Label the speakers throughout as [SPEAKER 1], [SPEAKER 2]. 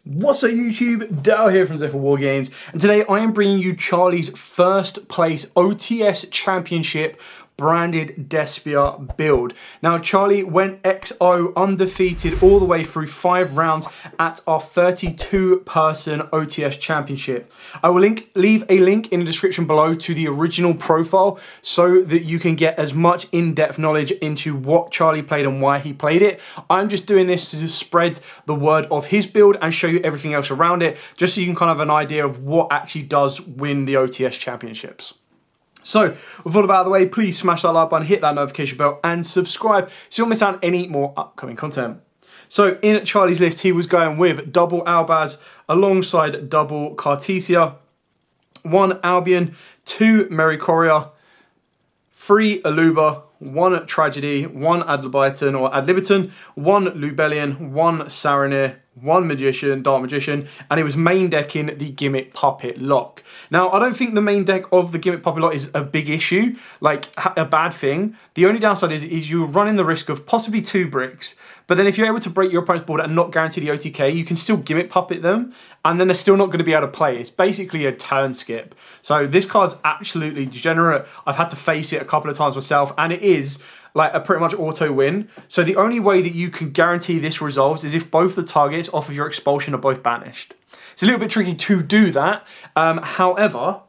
[SPEAKER 1] What's up YouTube, Dale here from Zephyr War Games, and today I am bringing you Charlie's first place OTS Championship branded Despia build. Now Charlie went XO undefeated all the way through 5 rounds at our 32-person OTS Championship. I will leave a link in the description below to the original profile so that you can get as much in-depth knowledge into what Charlie played and why he played it. I'm just doing this to spread the word of his build and show you everything else around it, just so you can kind of have an idea of what actually does win the OTS Championships. So, with all of that out of the way, please smash that like button, hit that notification bell, and subscribe so you don't miss out on any more upcoming content. So, in Charlie's list, he was going with double Albaz alongside double Cartesia, 1 Albion, 2 Merry-Courier, 3 Aluba, 1 Tragedy, 1 Adlibiton or Adlibiton, 1 Lubellion, 1 Saranir, 1 Magician, Dark Magician, and he was main decking the Gimmick Puppet Lock. Now, I don't think the main deck of the Gimmick Puppet Lock is a big issue, like a bad thing. The only downside is you're running the risk of possibly 2 bricks, but then if you're able to break your opponent's board and not guarantee the OTK, you can still Gimmick Puppet them, and then they're still not going to be able to play. It's basically a turn skip. So this card's absolutely degenerate. I've had to face it a couple of times myself, and it is like a pretty much auto win. So the only way that you can guarantee this resolves is if both the targets off of your expulsion are both banished. It's a little bit tricky to do that. However,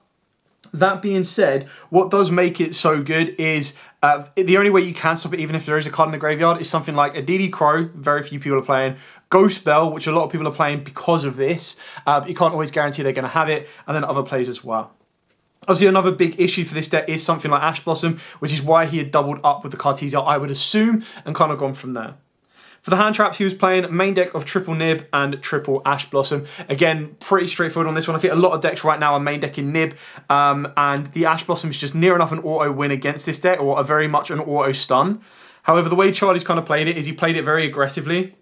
[SPEAKER 1] that being said, what does make it so good is the only way you can stop it, even if there is a card in the graveyard, is something like a DD Crow, very few people are playing, Ghost Bell, which a lot of people are playing because of this, but you can't always guarantee they're going to have it, and then other plays as well. Obviously, another big issue for this deck is something like Ash Blossom, which is why he had doubled up with the Cartesia, I would assume, and kind of gone from there. For the hand traps, he was playing main deck of triple Nib and triple Ash Blossom. Again, pretty straightforward on this one. I think a lot of decks right now are main decking Nib, and the Ash Blossom is just near enough an auto win against this deck, or a very much an auto stun. However, the way Charlie's kind of played it is he played it very aggressively.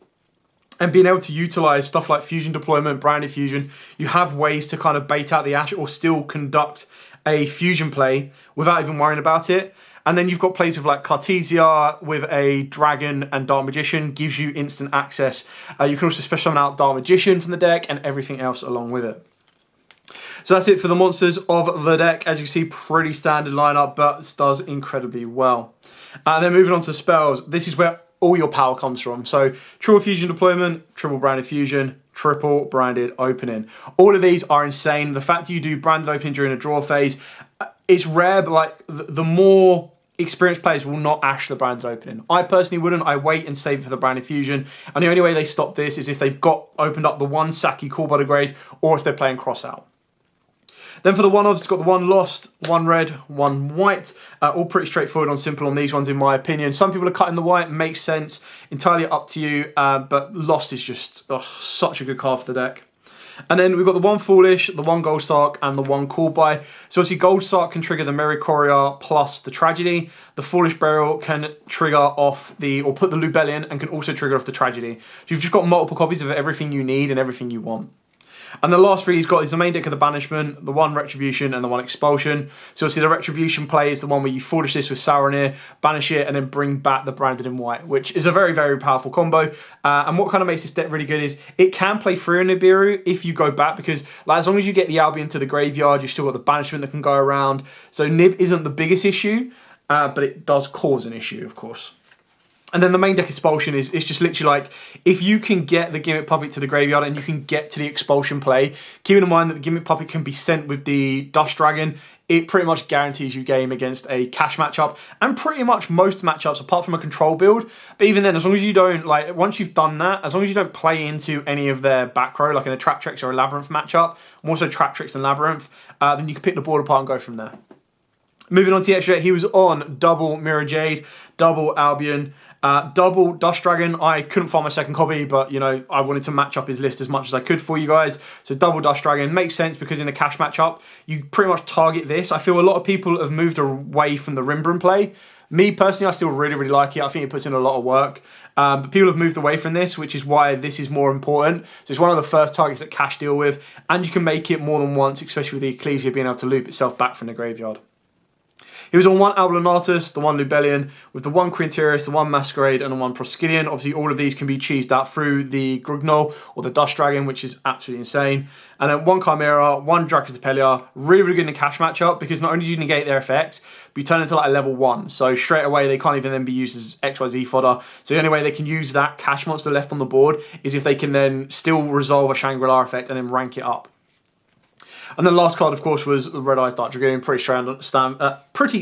[SPEAKER 1] And being able to utilize stuff like fusion deployment, branded fusion, you have ways to kind of bait out the Ash or still conduct a fusion play without even worrying about it. And then you've got plays with like Cartesia with a Dragon and Dark Magician, gives you instant access. You can also special summon out Dark Magician from the deck and everything else along with it. So that's it for the monsters of the deck. As you can see, pretty standard lineup, but this does incredibly well. Then moving on to spells, this is where all your power comes from. So triple fusion deployment, triple branded fusion, triple branded opening. All of these are insane. The fact that you do branded opening during a draw phase, it's rare, but like the more experienced players will not ash the branded opening. I personally wouldn't. I wait and save for the branded fusion. And the only way they stop this is if they've got opened up the 1 Saki Call by the Grave, or if they're playing cross out. Then for the one-offs, it's got the 1 lost, 1 red, 1 white. All pretty straightforward and simple on these ones, in my opinion. Some people are cutting the white, makes sense. Entirely up to you, but lost is just such a good card for the deck. And then we've got the 1 Foolish, the 1 Gold Sark, and the 1 Call By. So obviously Gold Sark can trigger the Merry-Courier plus the Tragedy. The Foolish Burial can trigger off or put the Lubellion, and can also trigger off the Tragedy. So you've just got multiple copies of everything you need and everything you want. And the last 3 he's got is the main deck of the Banishment, the 1 Retribution, and the 1 Expulsion. So obviously the Retribution play is the one where you Foolish this with Saranir, banish it, and then bring back the Branded in White, which is a very, very powerful combo. And what kind of makes this deck really good is it can play through a Nibiru if you go back, because like, as long as you get the Albion to the graveyard, you've still got the Banishment that can go around. So Nib isn't the biggest issue, but it does cause an issue, of course. And then the main deck Expulsion is just literally like, if you can get the Gimmick Puppet to the graveyard and you can get to the Expulsion play, keeping in mind that the Gimmick Puppet can be sent with the Dust Dragon, it pretty much guarantees you game against a cash matchup, and pretty much most matchups apart from a control build. But even then, as long as you don't, like, once you've done that, as long as you don't play into any of their back row, like in a Trap Tricks or a Labyrinth matchup, more so Trap Tricks than Labyrinth, then you can pick the board apart and go from there. Moving on to the extra, he was on double Mirror Jade, double Albion, double Dust Dragon. I couldn't find my second copy, but you know, I wanted to match up his list as much as I could for you guys. So double Dust Dragon makes sense because in a cash matchup, you pretty much target this. I feel a lot of people have moved away from the Rimbrun play. Me personally, I still really, really like it. I think it puts in a lot of work. But people have moved away from this, which is why this is more important. So it's one of the first targets that cash deal with, and you can make it more than once, especially with the Ecclesia being able to loop itself back from the graveyard. He was on one Alblonatus, the one Lubellion, with the one Quinterius, the one Masquerade, and the one Proskylion. Obviously, all of these can be cheesed out through the Grugnol or the Dust Dragon, which is absolutely insane. And then one Chimera, one Dracozepelia, really, really good in the cash matchup because not only do you negate their effect, but you turn into like a level 1. So straight away, they can't even then be used as XYZ fodder. So the only way they can use that cash monster left on the board is if they can then still resolve a Shangri-La effect and then rank it up. And then last card, of course, was Red Eyes Dark Dragoon. Pretty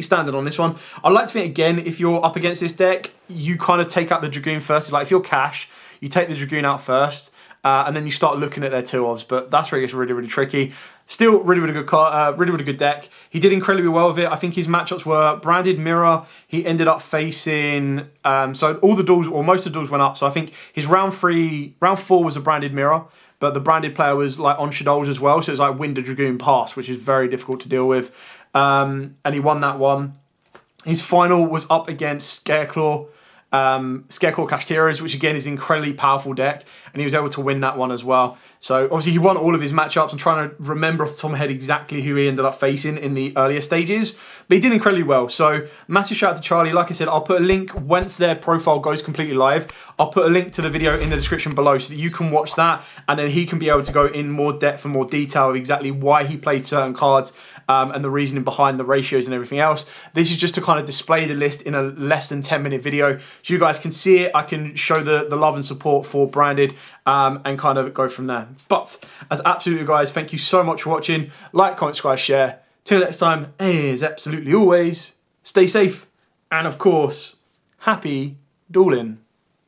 [SPEAKER 1] standard on this one. I'd like to think, again, if you're up against this deck, you kind of take out the Dragoon first. Like, if you're cash, you take the Dragoon out first, and then you start looking at their 2-ofs. But that's where it gets really, really tricky. Still, really, really good card, really, really good deck. He did incredibly well with it. I think his matchups were Branded Mirror. He ended up facing, so all the duels, or most of the duels went up. So I think his round 4 was a Branded Mirror. But the branded player was like on Shadows as well, so it was like Wind a Dragoon pass, which is very difficult to deal with. And he won that one. His final was up against Scareclaw, Cashteras, which again is an incredibly powerful deck, and he was able to win that one as well. So obviously he won all of his matchups. I'm trying to remember off the top of my head exactly who he ended up facing in the earlier stages, but he did incredibly well. So massive shout out to Charlie. Like I said, I'll put a link once their profile goes completely live. I'll put a link to the video in the description below so that you can watch that, and then he can be able to go in more depth and more detail of exactly why he played certain cards and the reasoning behind the ratios and everything else. This is just to kind of display the list in a less than 10-minute video so you guys can see it. I can show the love and support for Branded and kind of go from there. But as absolutely, guys, thank you so much for watching. Like, comment, subscribe, share. Till next time, as absolutely always, stay safe and of course, happy dueling.